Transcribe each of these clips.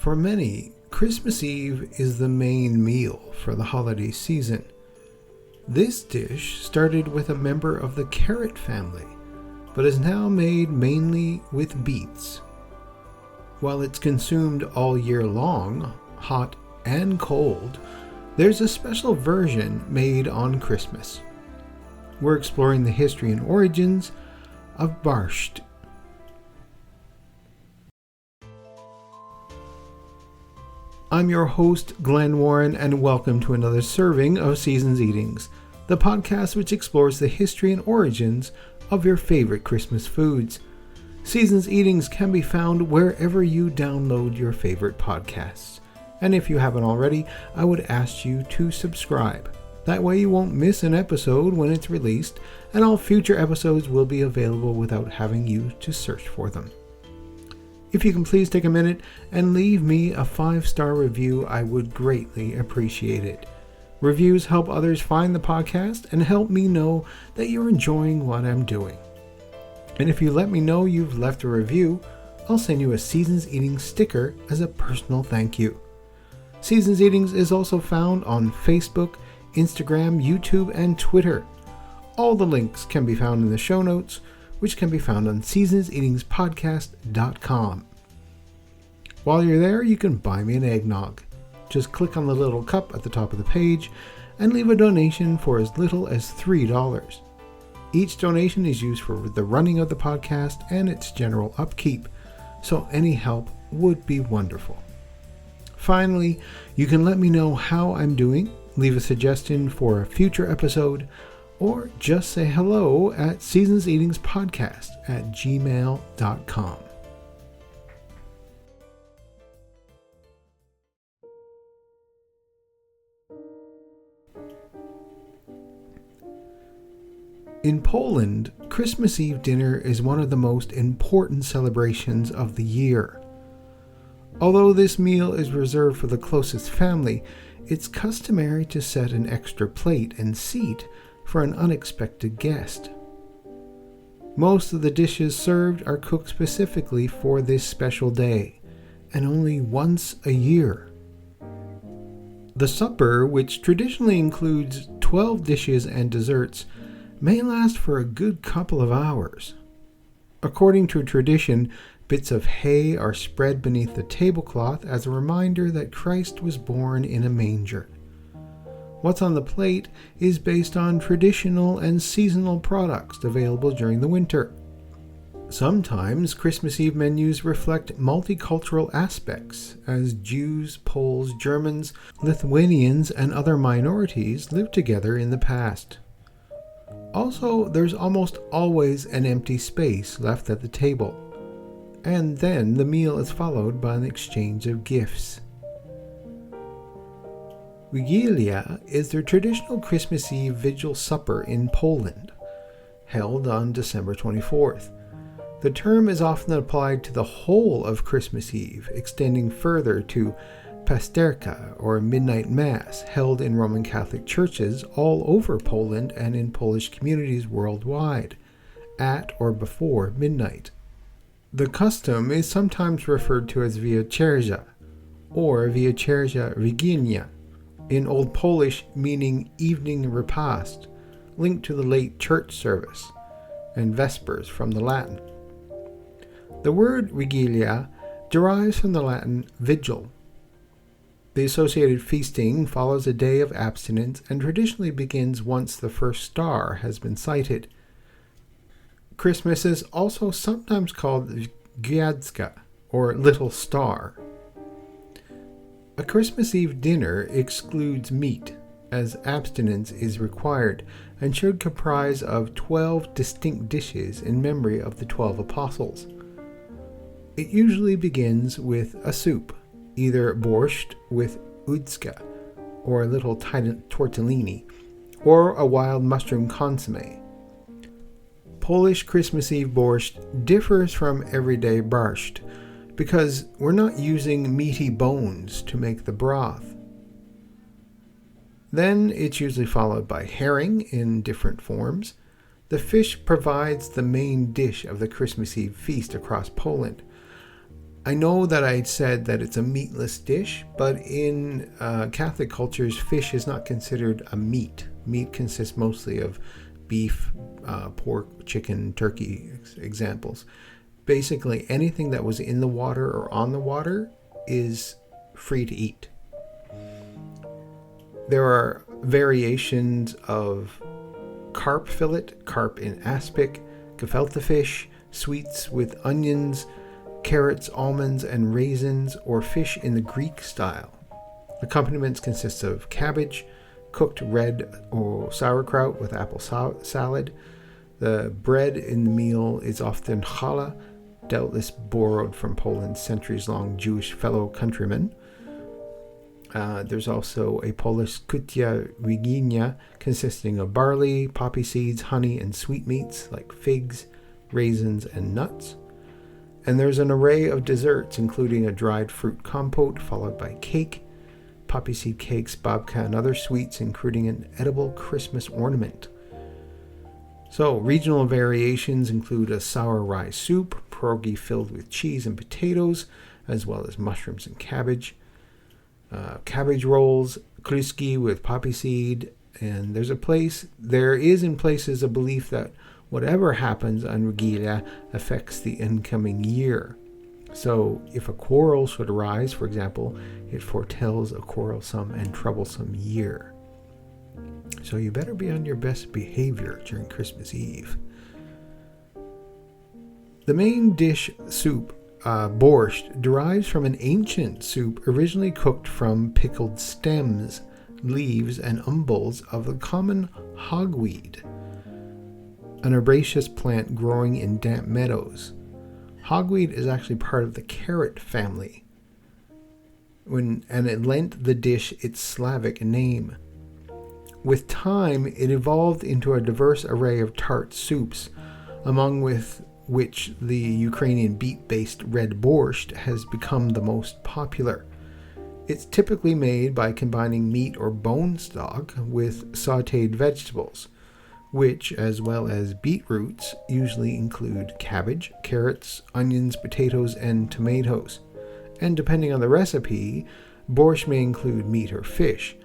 For many, Christmas Eve is the main meal for the holiday season. This dish started with a member of the carrot family, but is now made mainly with beets. While it's consumed all year long, hot and cold, there's a special version made on Christmas. We're exploring the history and origins of Barszcz. I'm your host, Glenn Warren, and welcome to another serving of Seasons Eatings, the podcast which explores the history and origins of your favorite Christmas foods. Seasons Eatings can be found wherever you download your favorite podcasts. And if you haven't already, I would ask you to subscribe. That way you won't miss an episode when it's released, and all future episodes will be available without having you to search for them. If you can please take a minute and leave me a 5-star review, I would greatly appreciate it. Reviews help others find the podcast and help me know that you're enjoying what I'm doing. And if you let me know you've left a review, I'll send you a Seasons Eatings sticker as a personal thank you. Seasons Eatings is also found on Facebook, Instagram, YouTube, and Twitter. All the links can be found in the show notes, which can be found on seasonseatingspodcast.com. While you're there, you can buy me an eggnog. Just click on the little cup at the top of the page and leave a donation for as little as $3. Each donation is used for the running of the podcast and its general upkeep, so any help would be wonderful. Finally, you can let me know how I'm doing, leave a suggestion for a future episode, or just say hello at seasonseatingspodcast@gmail.com. In Poland, Christmas Eve dinner is one of the most important celebrations of the year. Although this meal is reserved for the closest family, it's customary to set an extra plate and seat for an unexpected guest. Most of the dishes served are cooked specifically for this special day, and only once a year. The supper, which traditionally includes 12 dishes and desserts, may last for a good couple of hours. According to tradition, bits of hay are spread beneath the tablecloth as a reminder that Christ was born in a manger. What's on the plate is based on traditional and seasonal products available during the winter. Sometimes Christmas Eve menus reflect multicultural aspects, as Jews, Poles, Germans, Lithuanians, and other minorities lived together in the past. Also, there's almost always an empty space left at the table, and then the meal is followed by an exchange of gifts. Wigilia is the traditional Christmas Eve vigil supper in Poland, held on December 24th. The term is often applied to the whole of Christmas Eve, extending further to Pasterka, or Midnight Mass, held in Roman Catholic churches all over Poland and in Polish communities worldwide, at or before midnight. The custom is sometimes referred to as Wieczerzia, or Wieczerzia Wigilia, in Old Polish meaning evening repast, linked to the late church service, and Vespers from the Latin. The word Wigilia derives from the Latin vigil. The associated feasting follows a day of abstinence and traditionally begins once the first star has been sighted. Christmas is also sometimes called Gwiazdka, or Little Star. A Christmas Eve dinner excludes meat, as abstinence is required, and should comprise of 12 distinct dishes in memory of the 12 apostles. It usually begins with a soup, either borscht with udzka, or a little tortellini, or a wild mushroom consomme. Polish Christmas Eve borscht differs from everyday barszcz because we're not using meaty bones to make the broth. Then it's usually followed by herring in different forms. The fish provides the main dish of the Christmas Eve feast across Poland. I know that I said that it's a meatless dish, but in Catholic cultures, fish is not considered a meat. Meat consists mostly of beef, pork, chicken, turkey, examples. Basically, anything that was in the water or on the water is free to eat. There are variations of carp fillet, carp in aspic, gefilte fish, sweets with onions, carrots, almonds, and raisins, or fish in the Greek style. Accompaniments consist of cabbage, cooked red or sauerkraut with apple salad. The bread in the meal is often challah, doubtless borrowed from Poland's centuries-long Jewish fellow countrymen. There's also a Polish kutia wiginia consisting of barley, poppy seeds, honey, and sweetmeats like figs, raisins, and nuts. And there's an array of desserts, including a dried fruit compote, followed by cake, poppy seed cakes, babka, and other sweets, including an edible Christmas ornament. So, regional variations include a sour rye soup, pierogi filled with cheese and potatoes, as well as mushrooms and cabbage, cabbage rolls, kluski with poppy seed, and there is in places a belief that whatever happens on Wigilia affects the incoming year. So if a quarrel should arise, for example, it foretells a quarrelsome and troublesome year. So you better be on your best behavior during Christmas Eve. The main dish soup, Barszcz, derives from an ancient soup originally cooked from pickled stems, leaves, and umbels of the common hogweed, an herbaceous plant growing in damp meadows. Hogweed is actually part of the carrot family, and it lent the dish its Slavic name. With time, it evolved into a diverse array of tart soups, among which the Ukrainian beet-based red borscht has become the most popular. It's typically made by combining meat or bone stock with sautéed vegetables, which, as well as beetroots, usually include cabbage, carrots, onions, potatoes, and tomatoes. And depending on the recipe, borscht may include meat or fish,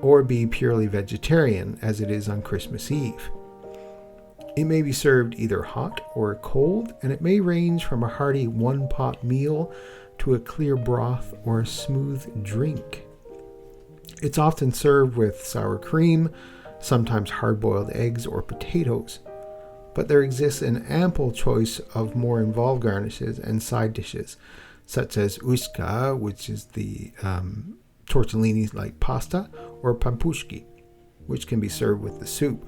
or be purely vegetarian, as it is on Christmas Eve. It may be served either hot or cold, and it may range from a hearty one-pot meal to a clear broth or a smooth drink. It's often served with sour cream, sometimes hard-boiled eggs or potatoes, but there exists an ample choice of more involved garnishes and side dishes, such as uska, which is the tortellini-like pasta, or pampushki, which can be served with the soup.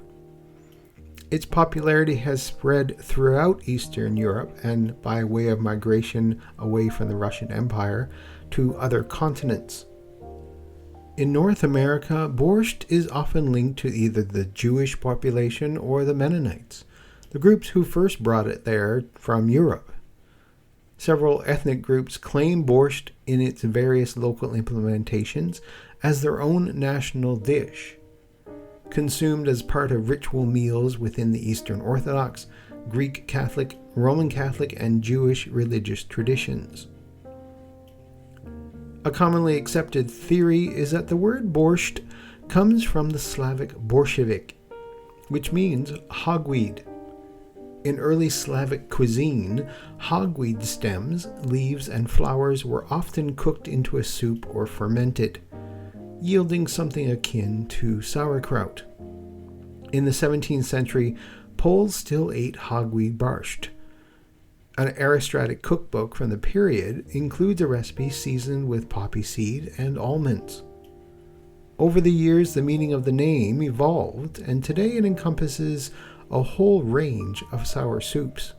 Its popularity has spread throughout Eastern Europe and by way of migration away from the Russian Empire to other continents. In North America, borscht is often linked to either the Jewish population or the Mennonites, the groups who first brought it there from Europe. Several ethnic groups claim borscht in its various local implementations as their own national dish, consumed as part of ritual meals within the Eastern Orthodox, Greek Catholic, Roman Catholic, and Jewish religious traditions. A commonly accepted theory is that the word borscht comes from the Slavic borshevik, which means hogweed. In early Slavic cuisine, hogweed stems, leaves, and flowers were often cooked into a soup or fermented, yielding something akin to sauerkraut. In the 17th century, Poles still ate hogweed barszcz. An aristocratic cookbook from the period includes a recipe seasoned with poppy seed and almonds. Over the years, the meaning of the name evolved, and today it encompasses a whole range of sour soups.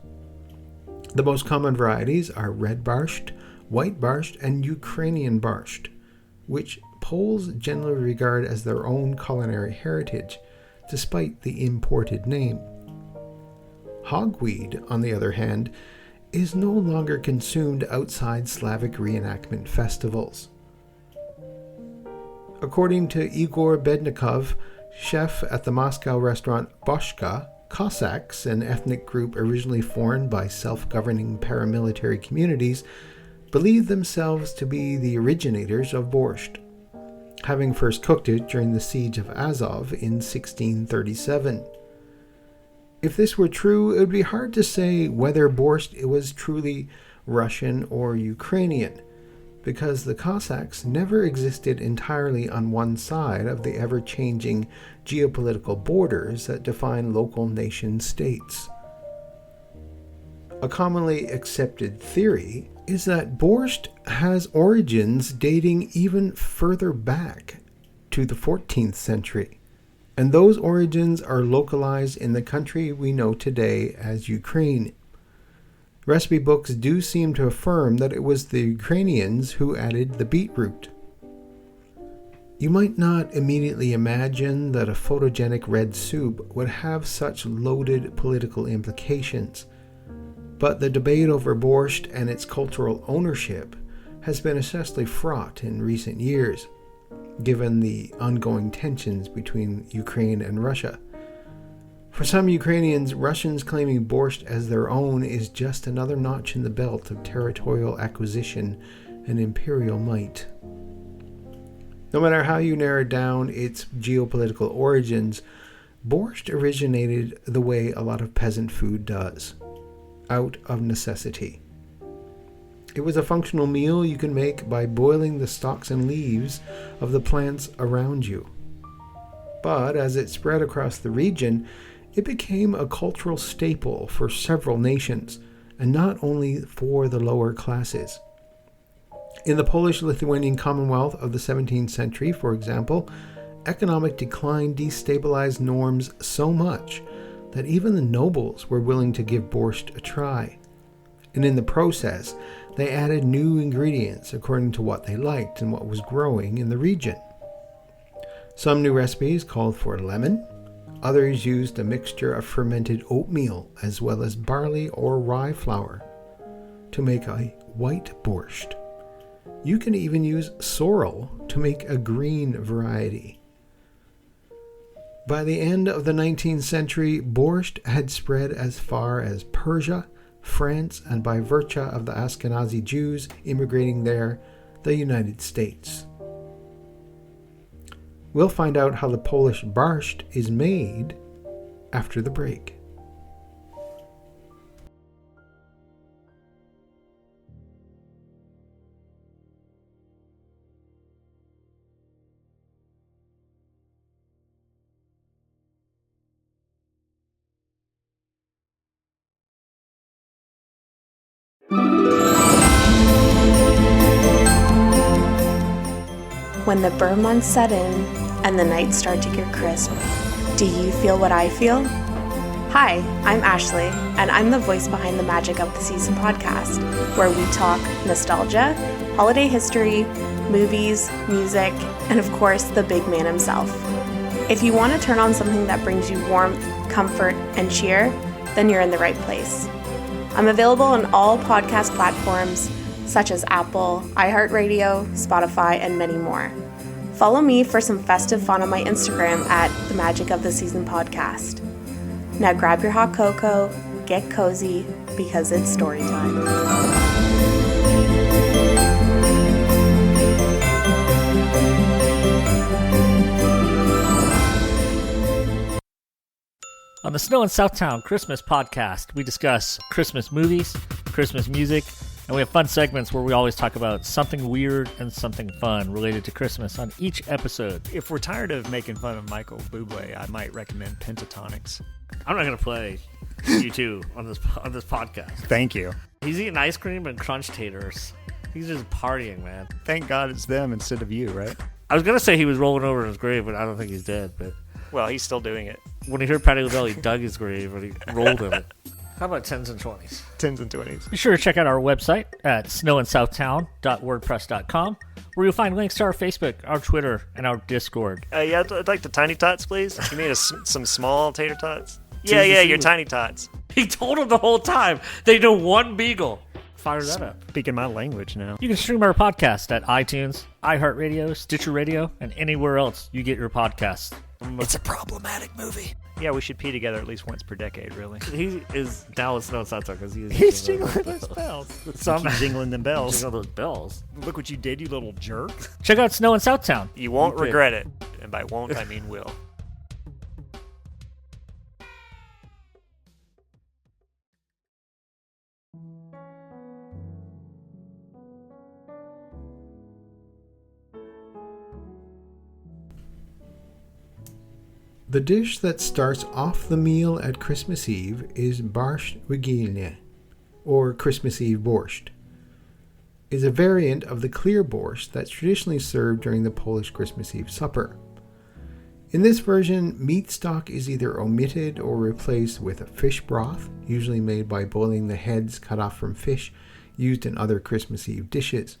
The most common varieties are red barszcz, white barszcz, and Ukrainian barszcz, which Poles generally regard as their own culinary heritage, despite the imported name. Hogweed, on the other hand, is no longer consumed outside Slavic reenactment festivals. According to Igor Bednikov, chef at the Moscow restaurant Boshka, Cossacks, an ethnic group originally formed by self-governing paramilitary communities, believed themselves to be the originators of borscht, having first cooked it during the siege of Azov in 1637. If this were true, it would be hard to say whether borscht was truly Russian or Ukrainian, because the Cossacks never existed entirely on one side of the ever-changing geopolitical borders that define local nation-states. A commonly accepted theory is that borscht has origins dating even further back to the 14th century, and those origins are localized in the country we know today as Ukraine. Recipe books do seem to affirm that it was the Ukrainians who added the beetroot. You might not immediately imagine that a photogenic red soup would have such loaded political implications, but the debate over borscht and its cultural ownership has been especially fraught in recent years, given the ongoing tensions between Ukraine and Russia. For some Ukrainians, Russians claiming borscht as their own is just another notch in the belt of territorial acquisition and imperial might. No matter how you narrow down its geopolitical origins, borscht originated the way a lot of peasant food does, out of necessity. It was a functional meal you can make by boiling the stalks and leaves of the plants around you. But as it spread across the region, it became a cultural staple for several nations, and not only for the lower classes. In the Polish-Lithuanian Commonwealth of the 17th century, for example, economic decline destabilized norms so much that even the nobles were willing to give borscht a try. And in the process, they added new ingredients according to what they liked and what was growing in the region. Some new recipes called for lemon. Others used a mixture of fermented oatmeal as well as barley or rye flour to make a white borscht. You can even use sorrel to make a green variety. By the end of the 19th century, borscht had spread as far as Persia, France, and by virtue of the Ashkenazi Jews immigrating there, the United States. We'll find out how the Polish Barszcz is made after the break. When the burn months set in and the nights start to get crisp, do you feel what I feel? Hi, I'm Ashley, and I'm the voice behind the Magic of the Season podcast, where we talk nostalgia, holiday history, movies, music, and of course, the big man himself. If you want to turn on something that brings you warmth, comfort, and cheer, then you're in the right place. I'm available on all podcast platforms, such as Apple, iHeartRadio, Spotify, and many more. Follow me for some festive fun on my Instagram at the Magic of the Season podcast. Now grab your hot cocoa, get cozy, because it's story time. On the Snow in Southtown Christmas podcast, we discuss Christmas movies, Christmas music, and we have fun segments where we always talk about something weird and something fun related to Christmas on each episode. If we're tired of making fun of Michael Bublé, I might recommend Pentatonics. I'm not going to play U2 on this podcast. Thank you. He's eating ice cream and crunch taters. He's just partying, man. Thank God it's them instead of you, right? I was going to say he was rolling over in his grave, but I don't think he's dead. But well, he's still doing it. when he heard Patti LaBelle, he dug his grave and he rolled in it. How about 10s and 20s? 10s and 20s. Be sure to check out our website at snowinsouthtown.wordpress.com, where you'll find links to our Facebook, our Twitter, and our Discord. Yeah, I'd like the tiny tots, please. You made some small tater tots? Tis Yeah, the your season. tiny tots. He told him the whole time. They do one beagle. Fire that up. Speaking my language now. You can stream our podcast at iTunes, iHeartRadio, Stitcher Radio, and anywhere else you get your podcasts. It's a problematic movie. Yeah, we should pee together at least once per decade, really. He is down with Snow and Southtown because He's jingling those bells. Some Keep jingling them bells. jingle those bells. Look what you did, you little jerk. Check out Snow and Southtown. You won't You did. regret it. And by won't, I mean will. The dish that starts off the meal at Christmas Eve is Barszcz Wigilijny, or Christmas Eve borscht. It is a variant of the clear borscht that's traditionally served during the Polish Christmas Eve supper. In this version, meat stock is either omitted or replaced with a fish broth, usually made by boiling the heads cut off from fish used in other Christmas Eve dishes.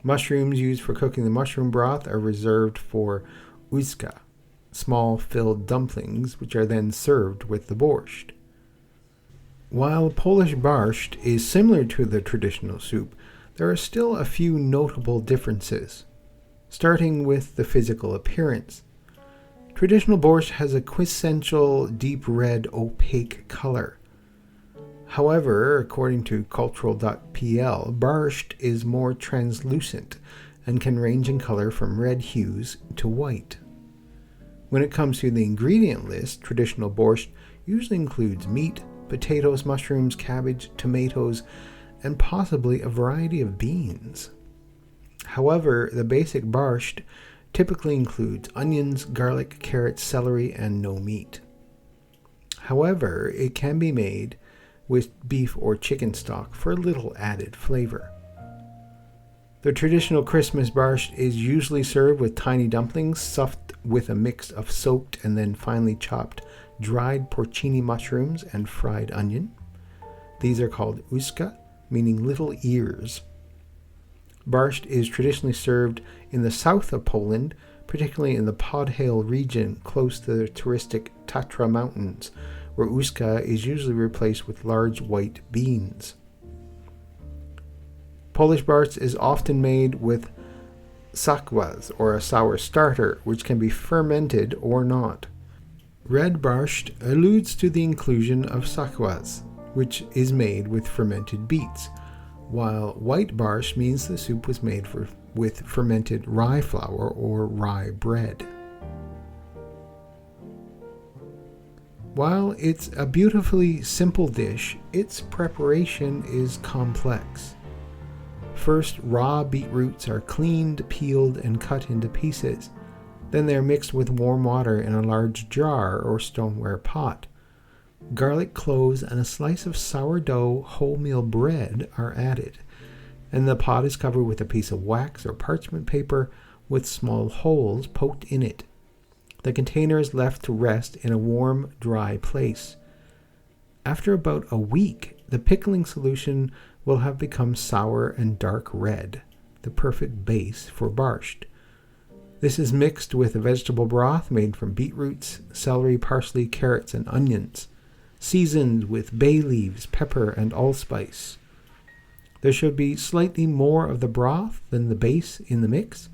Mushrooms used for cooking the mushroom broth are reserved for uszka, small filled dumplings, which are then served with the borscht. While Polish barszcz is similar to the traditional soup, there are still a few notable differences, starting with the physical appearance. Traditional borscht has a quintessential deep red opaque color. However, according to cultural.pl, barszcz is more translucent and can range in color from red hues to white. When it comes to the ingredient list, traditional borscht usually includes meat, potatoes, mushrooms, cabbage, tomatoes, and possibly a variety of beans. However, the basic barszcz typically includes onions, garlic, carrots, celery, and no meat. However, it can be made with beef or chicken stock for a little added flavor. The traditional Christmas barszcz is usually served with tiny dumplings stuffed with a mix of soaked and then finely chopped dried porcini mushrooms and fried onion. These are called uszka, meaning little ears. Barszcz is traditionally served in the south of Poland, particularly in the Podhale region close to the touristic Tatra Mountains, where uszka is usually replaced with large white beans. Polish barszcz is often made with sakwas, or a sour starter, which can be fermented or not. Red barszcz alludes to the inclusion of sakwas, which is made with fermented beets, while white barszcz means the soup was made with fermented rye flour or rye bread. While it's a beautifully simple dish, its preparation is complex. First, raw beetroots are cleaned, peeled, and cut into pieces. Then they are mixed with warm water in a large jar or stoneware pot. Garlic cloves and a slice of sourdough wholemeal bread are added, and the pot is covered with a piece of wax or parchment paper with small holes poked in it. The container is left to rest in a warm, dry place. After about a week, the pickling solution will have become sour and dark red, the perfect base for barszcz. This is mixed with a vegetable broth made from beetroots, celery, parsley, carrots, and onions, seasoned with bay leaves, pepper, and allspice. There should be slightly more of the broth than the base in the mix,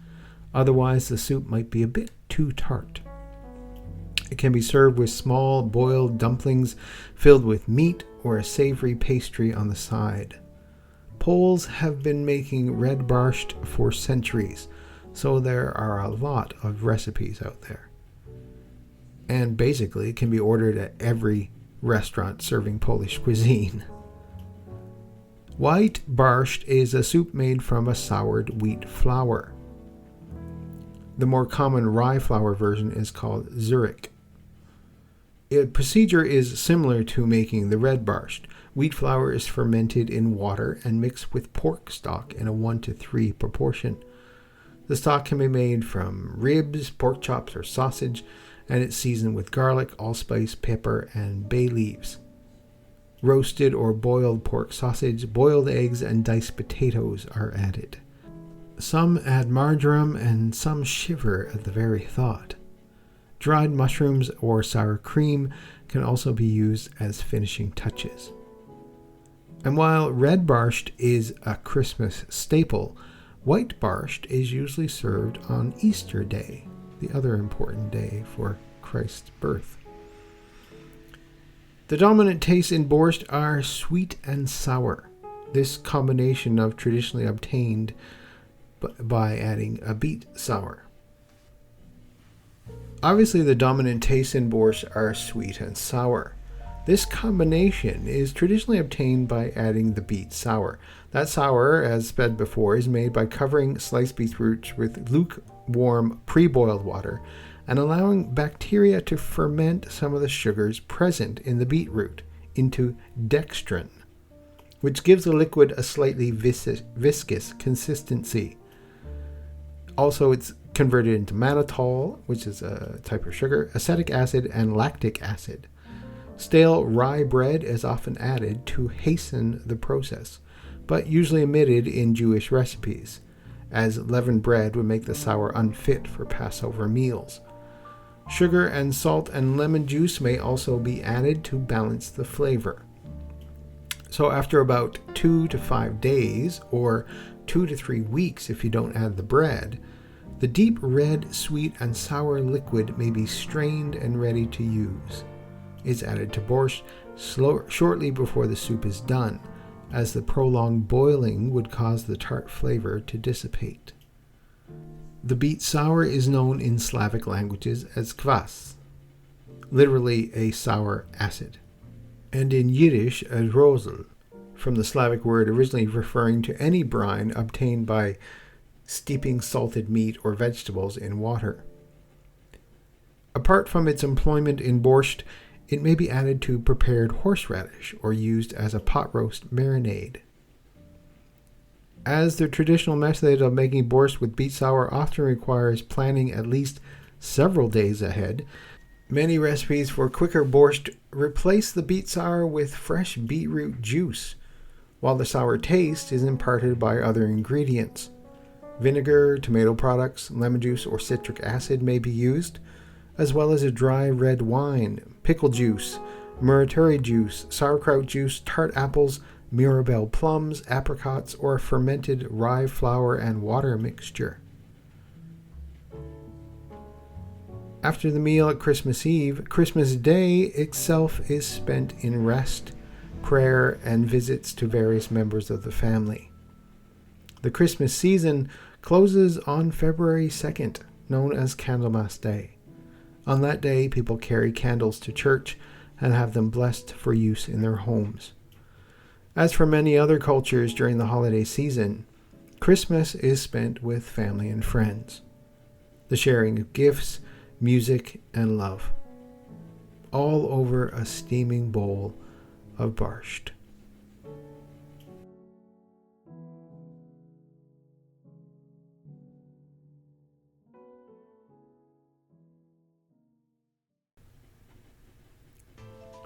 otherwise the soup might be a bit too tart. It can be served with small boiled dumplings filled with meat or a savory pastry on the side. Poles have been making red barszcz for centuries, so there are a lot of recipes out there. And basically, it can be ordered at every restaurant serving Polish cuisine. White barszcz is a soup made from a soured wheat flour. The more common rye flour version is called zurich. The procedure is similar to making the red barszcz. Wheat flour is fermented in water and mixed with pork stock in a 1:3 proportion. The stock can be made from ribs, pork chops, or sausage, and it's seasoned with garlic, allspice, pepper, and bay leaves. Roasted or boiled pork sausage, boiled eggs, and diced potatoes are added. Some add marjoram and some shiver at the very thought. Dried mushrooms or sour cream can also be used as finishing touches. And while red barszcz is a Christmas staple, white barszcz is usually served on Easter Day, the other important day for Christ's birth. The dominant tastes in borscht are sweet and sour. This combination of traditionally obtained by adding a beet sour. Obviously, the dominant tastes in borscht are sweet and sour. This combination is traditionally obtained by adding the beet sour. That sour, as said before, is made by covering sliced beetroots with lukewarm pre-boiled water and allowing bacteria to ferment some of the sugars present in the beetroot into dextrin, which gives the liquid a slightly viscous consistency. Also, it's converted into mannitol, which is a type of sugar, acetic acid, and lactic acid. Stale rye bread is often added to hasten the process, but usually omitted in Jewish recipes, as leavened bread would make the sour unfit for Passover meals. Sugar and salt and lemon juice may also be added to balance the flavor. So after about 2 to 5 days, or 2 to 3 weeks if you don't add the bread, the deep red, sweet, and sour liquid may be strained and ready to use. It's added to borscht shortly before the soup is done, as the prolonged boiling would cause the tart flavor to dissipate. The beet sour is known in Slavic languages as kvass, literally a sour acid, and in Yiddish as rozel, from the Slavic word originally referring to any brine obtained by steeping salted meat or vegetables in water. Apart from its employment in borscht, it may be added to prepared horseradish or used as a pot roast marinade. As the traditional method of making borscht with beet sour often requires planning at least several days ahead, many recipes for quicker borscht replace the beet sour with fresh beetroot juice, while the sour taste is imparted by other ingredients. Vinegar, tomato products, lemon juice, or citric acid may be used, as well as a dry red wine, pickle juice, muratori juice, sauerkraut juice, tart apples, Mirabelle plums, apricots, or a fermented rye flour and water mixture. After the meal at Christmas Eve, Christmas Day itself is spent in rest, prayer, and visits to various members of the family. The Christmas season closes on February 2nd, known as Candlemas Day. On that day, people carry candles to church and have them blessed for use in their homes. As for many other cultures during the holiday season, Christmas is spent with family and friends. The sharing of gifts, music, and love, all over a steaming bowl of barszcz.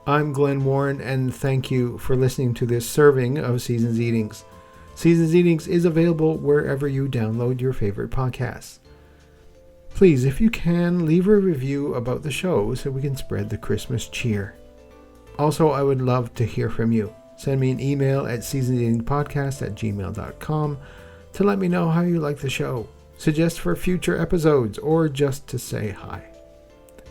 I'm Glenn Warren, and thank you for listening to this serving of Seasons Eatings. Seasons Eatings is available wherever you download your favorite podcasts. Please, if you can, leave a review about the show so we can spread the Christmas cheer. Also, I would love to hear from you. Send me an email at seasonseatingpodcast@gmail.com to let me know how you like the show, suggest for future episodes, or just to say hi.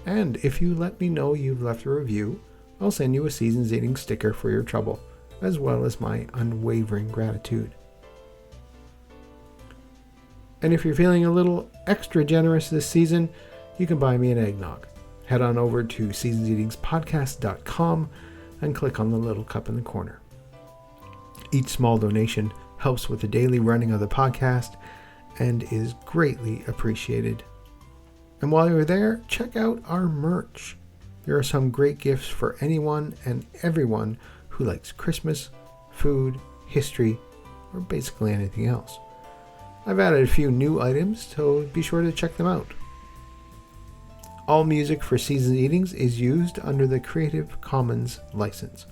And if you let me know you've left a review, I'll send you a Seasons Eating sticker for your trouble, as well as my unwavering gratitude. And if you're feeling a little extra generous this season, you can buy me an eggnog. Head on over to seasonseatingspodcast.com and click on the little cup in the corner. Each small donation helps with the daily running of the podcast and is greatly appreciated. And while you're there, check out our merch. There are some great gifts for anyone and everyone who likes Christmas, food, history, or basically anything else. I've added a few new items, so be sure to check them out. All music for Seasons Eatings is used under the Creative Commons license.